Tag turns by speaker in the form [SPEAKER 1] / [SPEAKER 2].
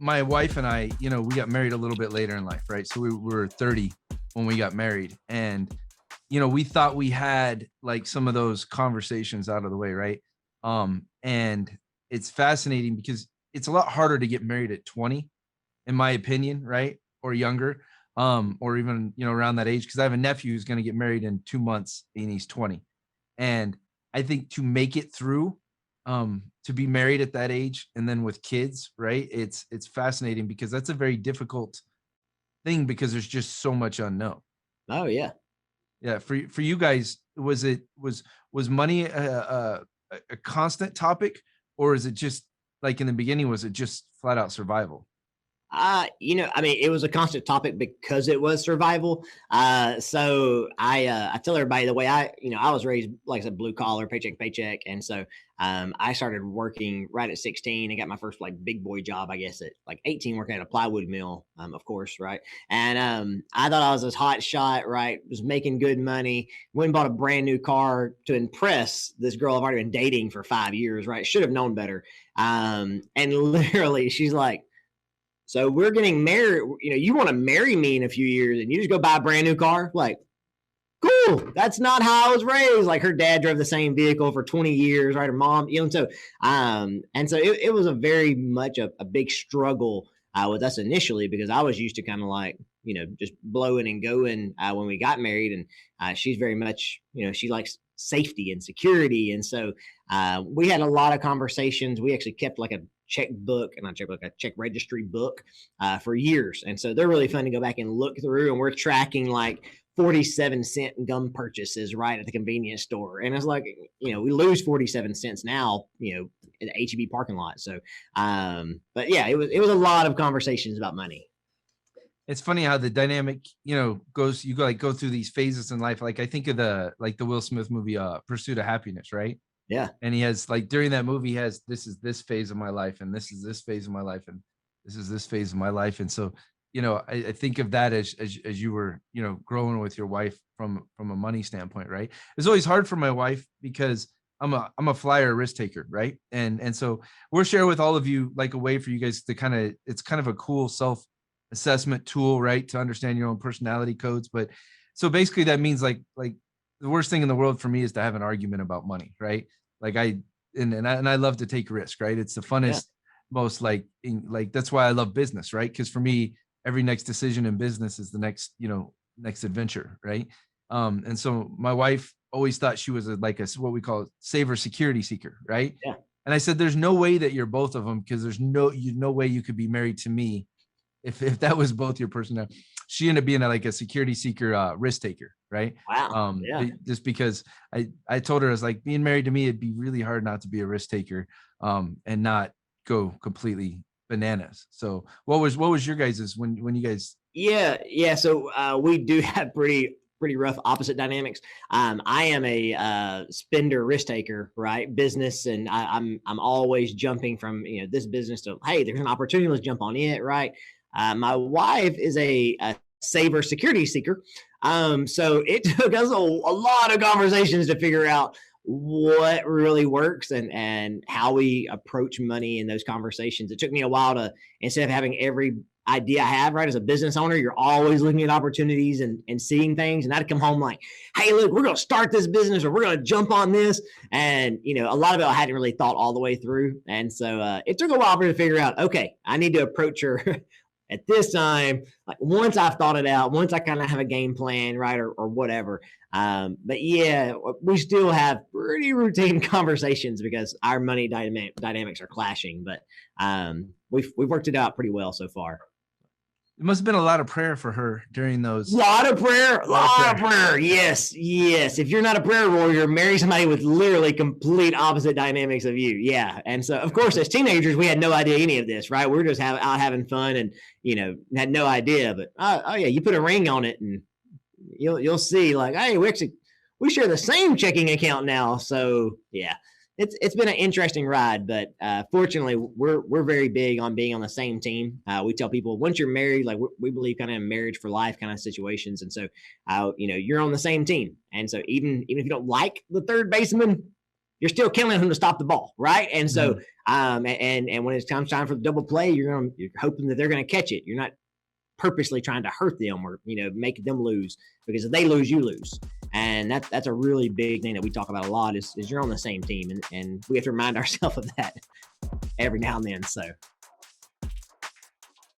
[SPEAKER 1] my wife and I, we got married a little bit later in life, right? So we were 30 when we got married. And, we thought we had like some of those conversations out of the way, right? And it's fascinating because it's a lot harder to get married at 20, in my opinion, right? Or younger, or even, around that age. Cause I have a nephew who's going to get married in 2 months and he's 20. And I think to make it through, to be married at that age and then with kids, right? It's fascinating because that's a very difficult thing because there's just so much unknown.
[SPEAKER 2] Oh yeah.
[SPEAKER 1] Yeah, for you guys, was money a constant topic, or is it just like in the beginning, was it just flat out survival?
[SPEAKER 2] I mean, it was a constant topic because it was survival. So I tell everybody the way I was raised, like I said, blue collar, paycheck, paycheck. And so, I started working right at 16 and got my first like big boy job, I guess at like 18, working at a plywood mill, of course. Right. And, I thought I was this hot shot, right. Was making good money, went and bought a brand new car to impress this girl I've already been dating for 5 years. Right. Should have known better. And literally she's like, so we're getting married. You want to marry me in a few years and you just go buy a brand new car? Like, cool. That's not how I was raised. Like her dad drove the same vehicle for 20 years, right? Her mom, and so it was a very much a big struggle with us initially because I was used to kind of like, just blowing and going when we got married. And she's very much, she likes safety and security. And so we had a lot of conversations. We actually kept like a checkbook and a check registry book for years. And so they're really fun to go back and look through. And we're tracking like 47-cent gum purchases right at the convenience store. And it's like, we lose 47 cents now, in the HEB parking lot. So, but yeah, it was a lot of conversations about money.
[SPEAKER 1] It's funny how the dynamic, goes, you go through these phases in life. Like I think of the Will Smith movie, Pursuit of Happyness, right?
[SPEAKER 2] Yeah.
[SPEAKER 1] And he has like during that movie, he has this is this phase of my life, and this is this phase of my life, and this is this phase of my life. And so, I think of that as you were, growing with your wife from a money standpoint, right? It's always hard for my wife because I'm a flyer risk taker, right? And so we'll share with all of you like a way for you guys to it's kind of a cool self-assessment tool, right? To understand your own personality codes. But so basically that means like the worst thing in the world for me is to have an argument about money, right? Like I love to take risk, right? It's the funnest, most like that's why I love business, right? Because for me, every next decision in business is the next adventure, right? And so my wife always thought she was what we call saver security seeker, right?
[SPEAKER 2] Yeah.
[SPEAKER 1] And I said, there's no way that you're both of them because there's no way you could be married to me if that was both your personality. She ended up being like a security seeker, risk taker, right?
[SPEAKER 2] Wow. Yeah.
[SPEAKER 1] Just because I told her, I was like, being married to me, it'd be really hard not to be a risk taker, and not go completely bananas. So what was your guys's when you guys?
[SPEAKER 2] Yeah. So we do have pretty rough opposite dynamics. I am a spender risk taker, right? Business, and I'm always jumping from this business to, hey, there's an opportunity, let's jump on it, right? My wife is a saver security seeker. So it took us a lot of conversations to figure out what really works and how we approach money in those conversations. It took me a while to, instead of having every idea I have, right, as a business owner, you're always looking at opportunities and seeing things. And I'd come home like, hey, look, we're going to start this business or we're going to jump on this. And, a lot of it I hadn't really thought all the way through. And so it took a while for me to figure out, okay, I need to approach her at this time, like once I've thought it out, once I kind of have a game plan, right, or whatever. But yeah, we still have pretty routine conversations because our money dynamics are clashing. But we've worked it out pretty well so far.
[SPEAKER 1] It must have been a lot of prayer for her during those.
[SPEAKER 2] Lot of prayer. Yes. If you're not a prayer warrior, marry somebody with literally complete opposite dynamics of you. Yeah. And so, of course, as teenagers, we had no idea any of this, right? We were just out having fun and, had no idea. But, oh yeah, you put a ring on it and you'll see like, hey, we share the same checking account now. So, yeah. It's been an interesting ride, but fortunately, we're very big on being on the same team. We tell people once you're married, like we believe kind of in marriage for life kind of situations, and so you're on the same team. And so even if you don't like the third baseman, you're still killing them to stop the ball, right? And so,
[SPEAKER 1] Mhm.
[SPEAKER 2] and when it's time for the double play, you're hoping that they're going to catch it. You're not purposely trying to hurt them or make them lose, because if they lose, you lose. And that's a really big thing that we talk about a lot is you're on the same team, and we have to remind ourselves of that every now and then. So